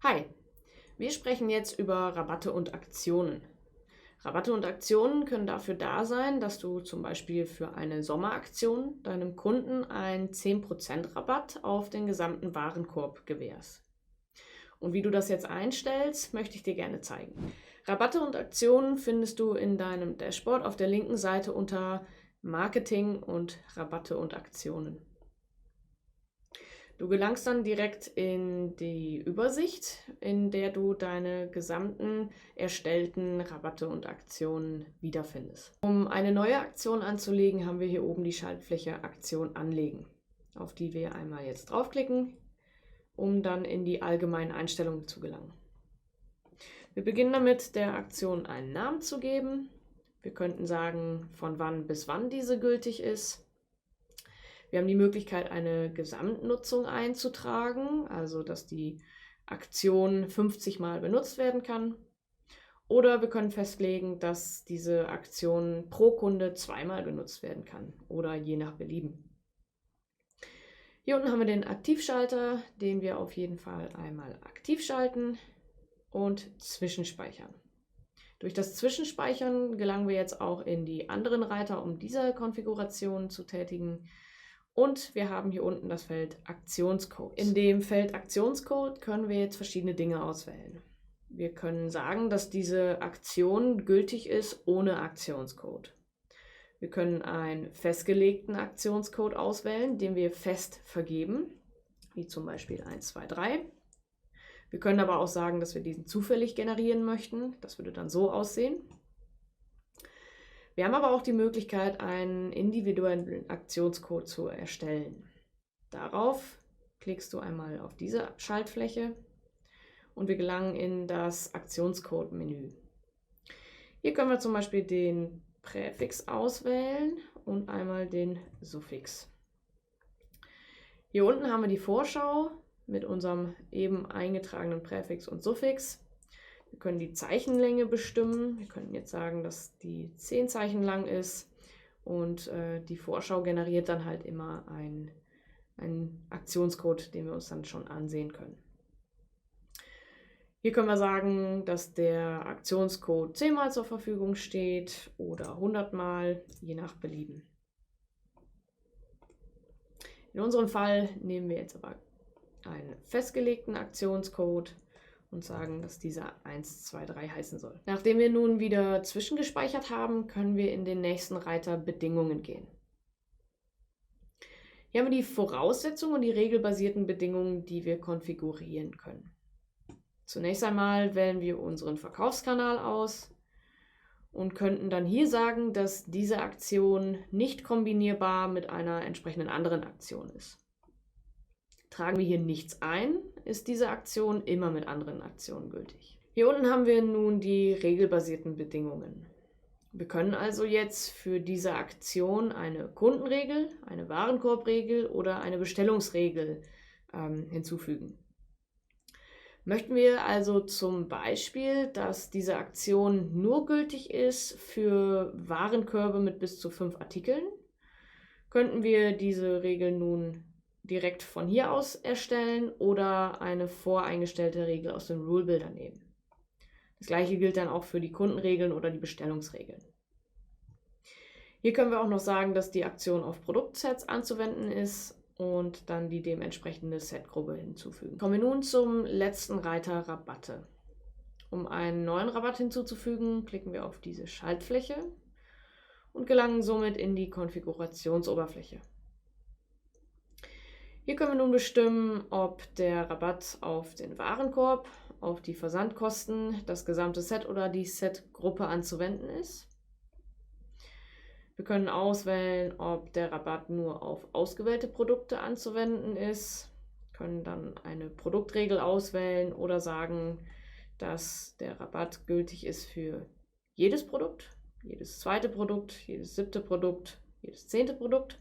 Hi, wir sprechen jetzt über Rabatte und Aktionen. Rabatte und Aktionen können dafür da sein, dass du zum Beispiel für eine Sommeraktion deinem Kunden einen 10% Rabatt auf den gesamten Warenkorb gewährst. Und wie du das jetzt einstellst, möchte ich dir gerne zeigen. Rabatte und Aktionen findest du in deinem Dashboard auf der linken Seite unter Marketing und Rabatte und Aktionen. Du gelangst dann direkt in die Übersicht, in der du deine gesamten erstellten Rabatte und Aktionen wiederfindest. Um eine neue Aktion anzulegen, haben wir hier oben die Schaltfläche Aktion anlegen, auf die wir einmal jetzt draufklicken, um dann in die allgemeinen Einstellungen zu gelangen. Wir beginnen damit, der Aktion einen Namen zu geben. Wir könnten sagen, von wann bis wann diese gültig ist. Wir haben die Möglichkeit, eine Gesamtnutzung einzutragen, also dass die Aktion 50 Mal benutzt werden kann. Oder wir können festlegen, dass diese Aktion pro Kunde 2-mal genutzt werden kann oder je nach Belieben. Hier unten haben wir den Aktivschalter, den wir auf jeden Fall einmal aktiv schalten und zwischenspeichern. Durch das Zwischenspeichern gelangen wir jetzt auch in die anderen Reiter, um diese Konfiguration zu tätigen. Und wir haben hier unten das Feld Aktionscode. In dem Feld Aktionscode können wir jetzt verschiedene Dinge auswählen. Wir können sagen, dass diese Aktion gültig ist ohne Aktionscode. Wir können einen festgelegten Aktionscode auswählen, den wir fest vergeben, wie zum Beispiel 1, 2, 3. Wir können aber auch sagen, dass wir diesen zufällig generieren möchten. Das würde dann so aussehen. Wir haben aber auch die Möglichkeit, einen individuellen Aktionscode zu erstellen. Darauf klickst du einmal auf diese Schaltfläche und wir gelangen in das Aktionscode-Menü. Hier können wir zum Beispiel den Präfix auswählen und einmal den Suffix. Hier unten haben wir die Vorschau mit unserem eben eingetragenen Präfix und Suffix. Wir können die Zeichenlänge bestimmen. Wir können jetzt sagen, dass die 10 Zeichen lang ist und die Vorschau generiert dann halt immer einen Aktionscode, den wir uns dann schon ansehen können. Hier können wir sagen, dass der Aktionscode 10-mal zur Verfügung steht oder 100-mal, je nach Belieben. In unserem Fall nehmen wir jetzt aber einen festgelegten Aktionscode und sagen, dass dieser 1, 2, 3 heißen soll. Nachdem wir nun wieder zwischengespeichert haben, können wir in den nächsten Reiter Bedingungen gehen. Hier haben wir die Voraussetzungen und die regelbasierten Bedingungen, die wir konfigurieren können. Zunächst einmal wählen wir unseren Verkaufskanal aus und könnten dann hier sagen, dass diese Aktion nicht kombinierbar mit einer entsprechenden anderen Aktion ist. Tragen wir hier nichts ein, ist diese Aktion immer mit anderen Aktionen gültig. Hier unten haben wir nun die regelbasierten Bedingungen. Wir können also jetzt für diese Aktion eine Kundenregel, eine Warenkorbregel oder eine Bestellungsregel hinzufügen. Möchten wir also zum Beispiel, dass diese Aktion nur gültig ist für Warenkörbe mit bis zu 5 Artikeln, könnten wir diese Regel nun direkt von hier aus erstellen oder eine voreingestellte Regel aus dem Rule Builder nehmen. Das gleiche gilt dann auch für die Kundenregeln oder die Bestellungsregeln. Hier können wir auch noch sagen, dass die Aktion auf Produktsets anzuwenden ist und dann die dementsprechende Setgruppe hinzufügen. Kommen wir nun zum letzten Reiter Rabatte. Um einen neuen Rabatt hinzuzufügen, klicken wir auf diese Schaltfläche und gelangen somit in die Konfigurationsoberfläche. Hier können wir nun bestimmen, ob der Rabatt auf den Warenkorb, auf die Versandkosten, das gesamte Set oder die Setgruppe anzuwenden ist. Wir können auswählen, ob der Rabatt nur auf ausgewählte Produkte anzuwenden ist, können dann eine Produktregel auswählen oder sagen, dass der Rabatt gültig ist für jedes Produkt, jedes zweite Produkt, jedes 7. Produkt, jedes 10. Produkt.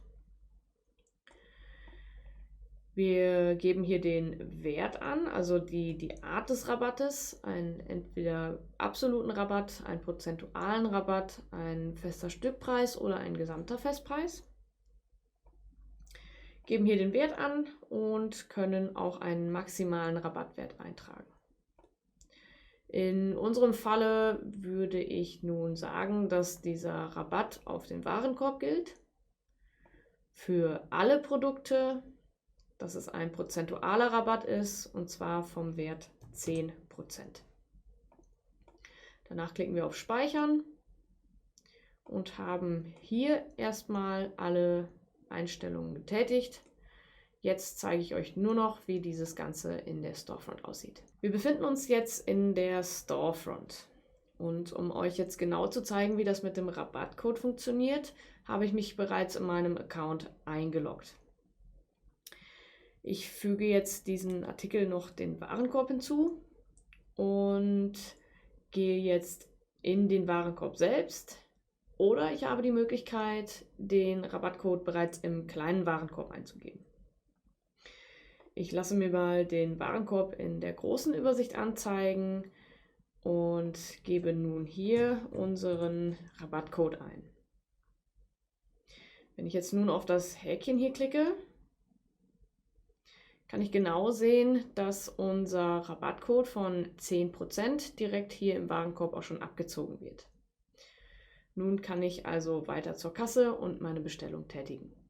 Wir geben hier den Wert an, also die Art des Rabattes, einen entweder absoluten Rabatt, einen prozentualen Rabatt, ein fester Stückpreis oder ein gesamter Festpreis. Geben hier den Wert an und können auch einen maximalen Rabattwert eintragen. In unserem Falle würde ich nun sagen, dass dieser Rabatt auf den Warenkorb gilt. Für alle Produkte, dass es ein prozentualer Rabatt ist, und zwar vom Wert 10%. Danach klicken wir auf Speichern und haben hier erstmal alle Einstellungen getätigt. Jetzt zeige ich euch nur noch, wie dieses Ganze in der Storefront aussieht. Wir befinden uns jetzt in der Storefront. Und um euch jetzt genau zu zeigen, wie das mit dem Rabattcode funktioniert, habe ich mich bereits in meinem Account eingeloggt. Ich füge jetzt diesen Artikel noch den Warenkorb hinzu und gehe jetzt in den Warenkorb selbst. Oder ich habe die Möglichkeit, den Rabattcode bereits im kleinen Warenkorb einzugeben. Ich lasse mir mal den Warenkorb in der großen Übersicht anzeigen und gebe nun hier unseren Rabattcode ein. Wenn ich jetzt nun auf das Häkchen hier klicke, kann ich genau sehen, dass unser Rabattcode von 10% direkt hier im Warenkorb auch schon abgezogen wird. Nun kann ich also weiter zur Kasse und meine Bestellung tätigen.